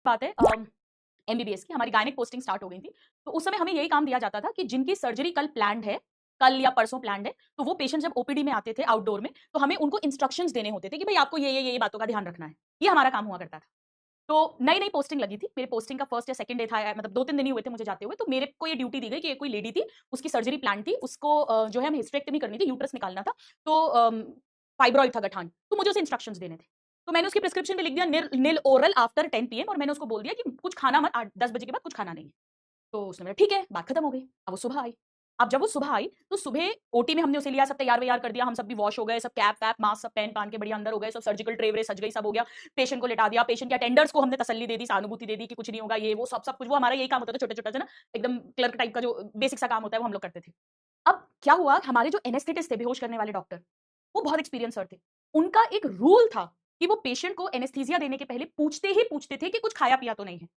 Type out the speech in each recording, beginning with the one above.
बात है एमबीबीएस की हमारी गायनिक पोस्टिंग स्टार्ट हो गई थी। तो उस समय हमें यही काम दिया जाता था कि जिनकी सर्जरी कल प्लान्ड है, कल या परसों प्लान्ड है, तो वो पेशेंट जब ओपीडी में आते थे आउटडोर में, तो हमें उनको इंस्ट्रक्शंस देने होते थे कि भाई आपको ये बातों का ध्यान रखना है। ये हमारा काम हुआ करता था। तो नई-नई पोस्टिंग लगी थी। मेरी पोस्टिंग का फर्स्ट या सेकंड डे था, मतलब 2-3 दिन ही हुए थे मुझे जाते हुए। तो मेरे को ये ड्यूटी दी गई कि एक कोई लेडी थी, उसकी सर्जरी प्लान्ड थी, उसको जो है हमें हिस्टेरेक्टमी करनी थी, यूट्रस निकालना था। तो फाइब्रॉइड था गठान, तो मुझे उसे इंस्ट्रक्शंस देने थे। तो मैंने उसकी प्रिस्क्रिप्शन में लिख दिया निल निल ओरल आफ्टर 10 पीएम और मैंने उसको बोल दिया कि कुछ खाना मत, 10 बजे के बाद कुछ खाना नहीं है। तो उसने बोला ठीक है, बात खत्म हो गई। अब वो सुबह आई। अब जब वो सुबह आई तो सुबह ओटी में हमने उसे लिया, सब तैयार-वैयार कर दिया, हम सब भी वॉश हो गए, सब कैप-वैप, मास्क सब पहन-पान के बढ़िया अंदर हो गए, सब सर्जिकल ट्रे-व्रे सज गई, सब हो गया। पेशेंट को लिटा दिया, पेशेंट के अटेंडर्स को हमने तसल्ली दे दी, सहानुभूति दे दी कि कुछ नहीं होगा, ये वो सब कुछ। वो हमारा यही काम होता था, छोटा-छोटा सा ना, एकदम क्लर्क टाइप का जो बेसिक सा काम होता है, वो हम लोग करते थे। अब क्या हुआ, हमारे जो एनेस्थेटिस्ट थे, बेहोश करने वाले डॉक्टर, वो बहुत एक्सपीरियंस सर थे। उनका एक रूल था कि वो पेशेंट को एनेस्थीसिया देने के पहले पूछते ही पूछते थे कि कुछ खाया पिया तो नहीं है।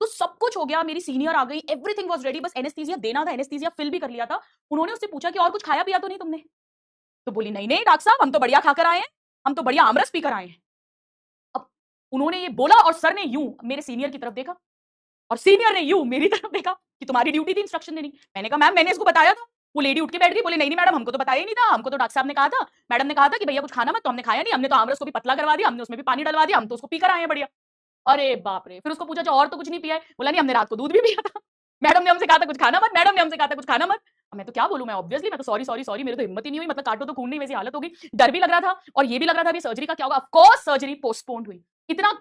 तो सब कुछ हो गया, मेरी सीनियर आ गई, एवरीथिंग वाज रेडी, बस एनेस्थीसिया देना था, एनेस्थीसिया फिल भी कर लिया था। उन्होंने उससे पूछा कि और कुछ खाया पिया तो नहीं तुमने? तो बोली नहीं नहीं डॉक्टर साहब, हम तो बढ़िया खाकर आए हैं, हम तो बढ़िया आमरस पीकर आए हैं। अब उन्होंने ये बोला और सर ने यूं मेरे सीनियर की तरफ देखा और सीनियर ने यूं मेरी तरफ देखा कि तुम्हारी ड्यूटी थी इंस्ट्रक्शन देनी। मैंने कहा मैम मैंने इसको बताया था। वो लेडी उठ के बैठ गई, बोले नहीं नहीं मैडम, हमको तो बताया ही नहीं था, हमको तो डॉक्टर साहब ने कहा था, मैडम ने कहा था कि भैया कुछ खाना मत, तो हमने खाया नहीं, हमने तो आमरस को भी पतला करवा दिया, हमने उसमें भी पानी डलवा दिया, हम तो उसको पीकर आए हैं बढ़िया। अरे बाप रे! फिर उसको पूछा अच्छा और तो कुछ नहीं पिया है? बोला नहीं हमने रात को दूध भी पिया था। मैडम ने हमसे कहा था कुछ खाना मत, मैडम ने हमसे कहा था कुछ खाना मत। अब मैं तो क्या बोलूँ, मैं ऑब्वियसली मैं तो सॉरी, सॉरी, सॉरी, मेरी तो हिम्मत ही नहीं हुई, मतलब काटो तो खून नहीं, वैसी हालत हो गई। डर भी लग रहा था और ये भी लग रहा था अभी सर्जरी का क्या होगा? ऑफ कोर्स सर्जरी पोस्टपोन्ड हुई। इतना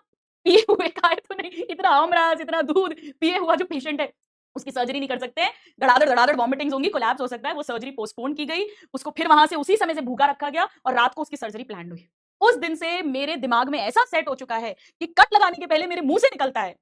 पिए हुए खाए तो नहीं, इतना आमरस, इतना दूध पिए हुआ जो पेशेंट है, उसकी सर्जरी नहीं कर सकते हैं। धड़ाधड़-धड़ाधड़ वॉमिटिंग्स होंगी, कोलैप्स हो सकता है, वो सर्जरी पोस्टपोन की गई। उसको फिर वहाँ से उसी समय से भूखा रखा गया और रात को उसकी सर्जरी प्लान्ड हुई। उस दिन से मेरे दिमाग में ऐसा सेट हो चुका है कि कट लगाने के पहले मेरे मुंह से निकलता है।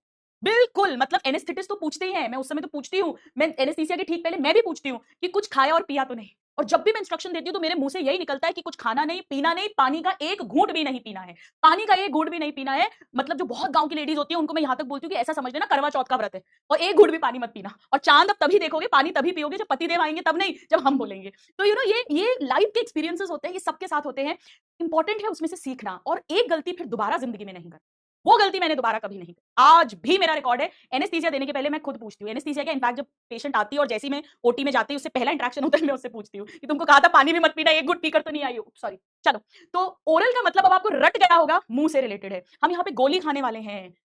बिल्कुल, मतलब एनेस्थेटिस्ट तो पूछते ही हैं, मैं उस समय तो पूछती हूँ, मैं एनेस्थीसिया के ठीक पहले मैं भी पूछती हूँ कि कुछ खाया और पिया तो नहीं? और जब भी मैं इंस्ट्रक्शन देती हूँ तो मेरे मुंह से यही निकलता है कि कुछ खाना नहीं, पीना नहीं, पानी का एक घूंट भी नहीं पीना है। पानी का एक घूंट भी नहीं पीना है। मतलब जो बहुत गाँव की लेडीज़ होती हैं उनको मैं यहाँ तक बोलती हूँ कि ऐसा समझ लेना करवा चौथ का व्रत है और एक घूंट भी पानी मत पीना और चाँद अब तभी देखोगे, पानी तभी पियोगे जब पतिदेव आएँगे तब नहीं, जब हम बोलेंगे। तो ये लाइफ के एक्सपीरियंसेस होते हैं, ये सबके साथ होते हैं। इंपॉर्टेंट है उसमें से सीखना और एक गलती फिर दोबारा ज़िंदगी में नहीं करनी। वो गलती मैंने दोबारा कभी नहीं की। आज भी मेरा रिकॉर्ड है, एनेस्थीसिया देने के पहले मैं खुद पूछती हूँ। एनेस्थीसिया क्या, इनफैक्ट जब पेशेंट आती है और जैसे ही मैं ओटी में जाती हूँ, उससे पहला इंटरेक्शन होता है, मैं उससे पूछती हूँ कि तुमको कहा था पानी भी मत पीना, एक घुट पीकर तो नहीं आई हो? सॉरी, चलो। तो ओरल का मतलब अब आपको रट गया होगा, मुँह से रिलेटेड है। हम यहाँ पे गोली खाने वाले हैं,